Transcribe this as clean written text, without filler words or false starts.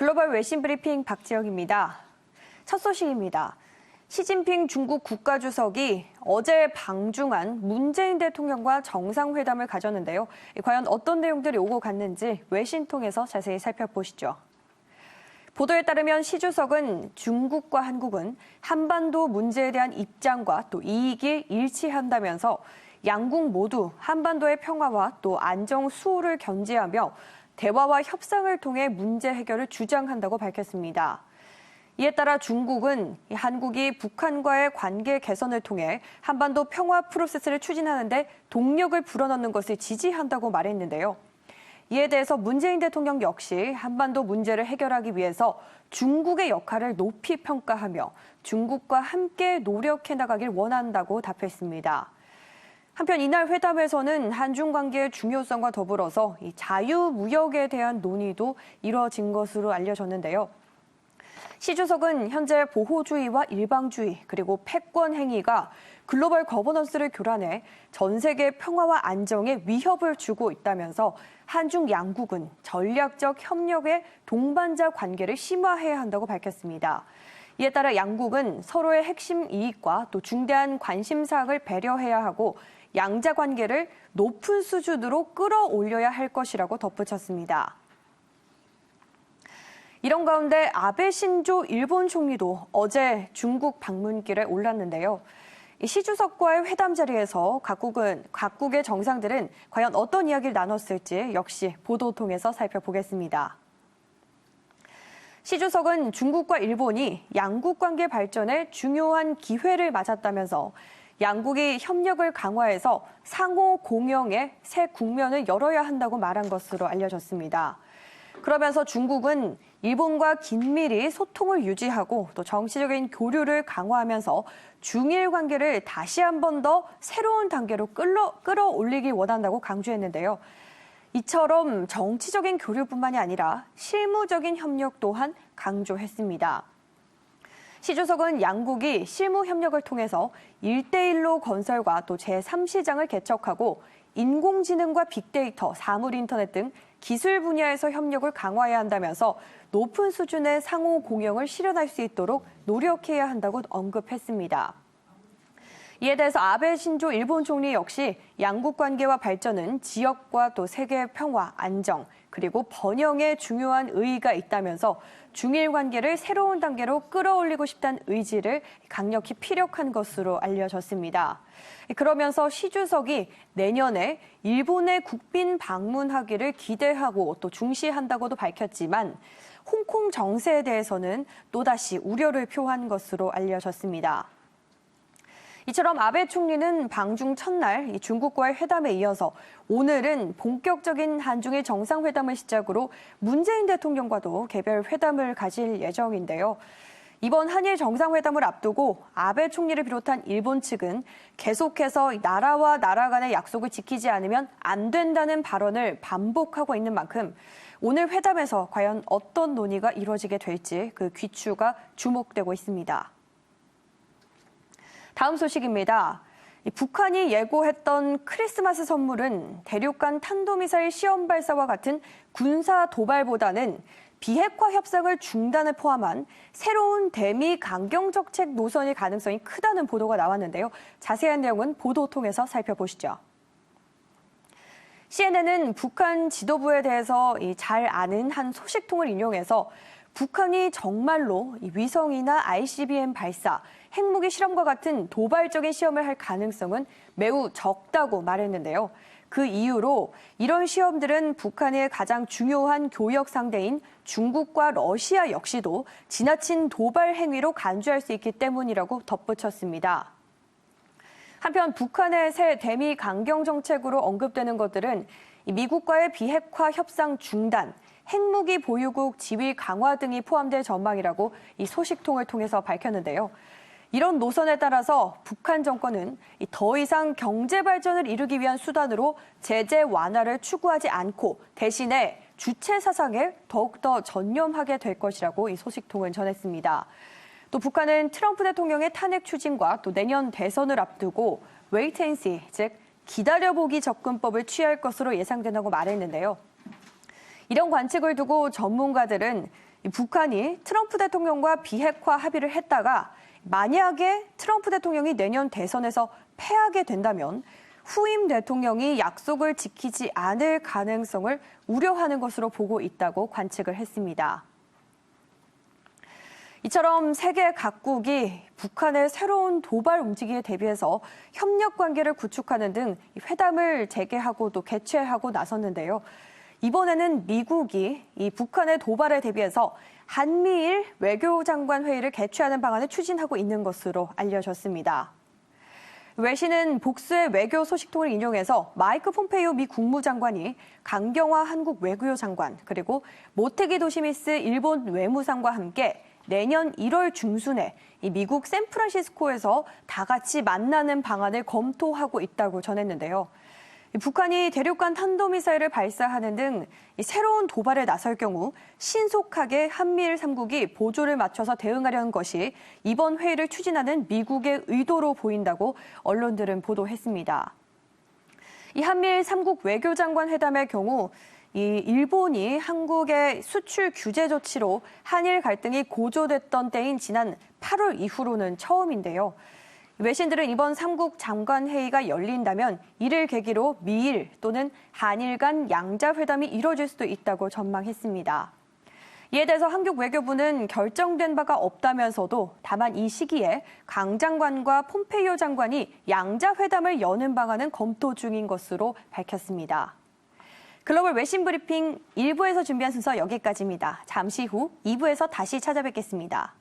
글로벌 외신 브리핑 박지영입니다. 첫 소식입니다. 시진핑 중국 국가주석이 어제 방중한 문재인 대통령과 정상회담을 가졌는데요. 과연 어떤 내용들이 오고 갔는지 외신 통해서 자세히 살펴보시죠. 보도에 따르면 시 주석은 중국과 한국은 한반도 문제에 대한 입장과 또 이익이 일치한다면서 양국 모두 한반도의 평화와 또 안정 수호를 견지하며 대화와 협상을 통해 문제 해결을 주장한다고 밝혔습니다. 이에 따라 중국은 한국이 북한과의 관계 개선을 통해 한반도 평화 프로세스를 추진하는 데 동력을 불어넣는 것을 지지한다고 말했는데요. 이에 대해서 문재인 대통령 역시 한반도 문제를 해결하기 위해서 중국의 역할을 높이 평가하며 중국과 함께 노력해 나가길 원한다고 답했습니다. 한편 이날 회담에서는 한중 관계의 중요성과 더불어서 자유무역에 대한 논의도 이뤄진 것으로 알려졌는데요. 시 주석은 현재 보호주의와 일방주의 그리고 패권 행위가 글로벌 거버넌스를 교란해 전 세계 평화와 안정에 위협을 주고 있다면서 한중 양국은 전략적 협력의 동반자 관계를 심화해야 한다고 밝혔습니다. 이에 따라 양국은 서로의 핵심 이익과 또 중대한 관심사항을 배려해야 하고 양자 관계를 높은 수준으로 끌어올려야 할 것이라고 덧붙였습니다. 이런 가운데 아베 신조 일본 총리도 어제 중국 방문길에 올랐는데요. 시 주석과의 회담 자리에서 각국의 정상들은 과연 어떤 이야기를 나눴을지 역시 보도 통해서 살펴보겠습니다. 시 주석은 중국과 일본이 양국 관계 발전에 중요한 기회를 맞았다면서 양국이 협력을 강화해서 상호 공영의 새 국면을 열어야 한다고 말한 것으로 알려졌습니다. 그러면서 중국은 일본과 긴밀히 소통을 유지하고 또 정치적인 교류를 강화하면서 중일 관계를 다시 한 번 더 새로운 단계로 끌어올리길 원한다고 강조했는데요. 이처럼 정치적인 교류뿐만이 아니라 실무적인 협력 또한 강조했습니다. 시 주석은 양국이 실무 협력을 통해서 1대1로 건설과 또 제3시장을 개척하고 인공지능과 빅데이터, 사물인터넷 등 기술 분야에서 협력을 강화해야 한다면서 높은 수준의 상호 공영을 실현할 수 있도록 노력해야 한다고 언급했습니다. 이에 대해서 아베 신조 일본 총리 역시 양국 관계와 발전은 지역과 또 세계의 평화, 안정, 그리고 번영에 중요한 의의가 있다면서 중일 관계를 새로운 단계로 끌어올리고 싶다는 의지를 강력히 피력한 것으로 알려졌습니다. 그러면서 시 주석이 내년에 일본에 국빈 방문하기를 기대하고 또 중시한다고도 밝혔지만 홍콩 정세에 대해서는 또다시 우려를 표한 것으로 알려졌습니다. 이처럼 아베 총리는 방중 첫날 중국과의 회담에 이어서 오늘은 본격적인 한중일 정상회담을 시작으로 문재인 대통령과도 개별 회담을 가질 예정인데요. 이번 한일 정상회담을 앞두고 아베 총리를 비롯한 일본 측은 계속해서 나라와 나라 간의 약속을 지키지 않으면 안 된다는 발언을 반복하고 있는 만큼 오늘 회담에서 과연 어떤 논의가 이루어지게 될지 그 귀추가 주목되고 있습니다. 다음 소식입니다. 북한이 예고했던 크리스마스 선물은 대륙간 탄도미사일 시험 발사와 같은 군사 도발보다는 비핵화 협상을 중단을 포함한 새로운 대미 강경 정책 노선일 가능성이 크다는 보도가 나왔는데요. 자세한 내용은 보도 통해서 살펴보시죠. CNN은 북한 지도부에 대해서 잘 아는 한 소식통을 인용해서 북한이 정말로 위성이나 ICBM 발사, 핵무기 실험과 같은 도발적인 시험을 할 가능성은 매우 적다고 말했는데요. 그 이유로 이런 시험들은 북한의 가장 중요한 교역 상대인 중국과 러시아 역시도 지나친 도발 행위로 간주할 수 있기 때문이라고 덧붙였습니다. 한편 북한의 새 대미 강경 정책으로 언급되는 것들은 미국과의 비핵화 협상 중단, 핵무기 보유국 지위 강화 등이 포함될 전망이라고 이 소식통을 통해서 밝혔는데요. 이런 노선에 따라서 북한 정권은 더 이상 경제 발전을 이루기 위한 수단으로 제재 완화를 추구하지 않고 대신에 주체 사상에 더욱더 전념하게 될 것이라고 이 소식통은 전했습니다. 또 북한은 트럼프 대통령의 탄핵 추진과 또 내년 대선을 앞두고 wait and see, 즉 기다려보기 접근법을 취할 것으로 예상된다고 말했는데요. 이런 관측을 두고 전문가들은 북한이 트럼프 대통령과 비핵화 합의를 했다가 만약에 트럼프 대통령이 내년 대선에서 패하게 된다면 후임 대통령이 약속을 지키지 않을 가능성을 우려하는 것으로 보고 있다고 관측을 했습니다. 이처럼 세계 각국이 북한의 새로운 도발 움직임에 대비해서 협력 관계를 구축하는 등 회담을 재개하고 또 개최하고 나섰는데요. 이번에는 미국이 이 북한의 도발에 대비해서 한미일 외교장관 회의를 개최하는 방안을 추진하고 있는 것으로 알려졌습니다. 외신은 복수의 외교 소식통을 인용해서 마이크 폼페이오 미 국무장관이 강경화 한국 외교부 장관 그리고 모테기 도시미스 일본 외무상과 함께 내년 1월 중순에 미국 샌프란시스코에서 다 같이 만나는 방안을 검토하고 있다고 전했는데요. 북한이 대륙간 탄도미사일을 발사하는 등 새로운 도발에 나설 경우 신속하게 한미일 3국이 보조를 맞춰서 대응하려는 것이 이번 회의를 추진하는 미국의 의도로 보인다고 언론들은 보도했습니다. 이 한미일 3국 외교장관 회담의 경우 이 일본이 한국의 수출 규제 조치로 한일 갈등이 고조됐던 때인 지난 8월 이후로는 처음인데요. 외신들은 이번 3국 장관회의가 열린다면 이를 계기로 미일 또는 한일 간 양자회담이 이뤄질 수도 있다고 전망했습니다. 이에 대해서 한국 외교부는 결정된 바가 없다면서도 다만 이 시기에 강 장관과 폼페이오 장관이 양자회담을 여는 방안은 검토 중인 것으로 밝혔습니다. 글로벌 외신 브리핑 1부에서 준비한 순서 여기까지입니다. 잠시 후 2부에서 다시 찾아뵙겠습니다.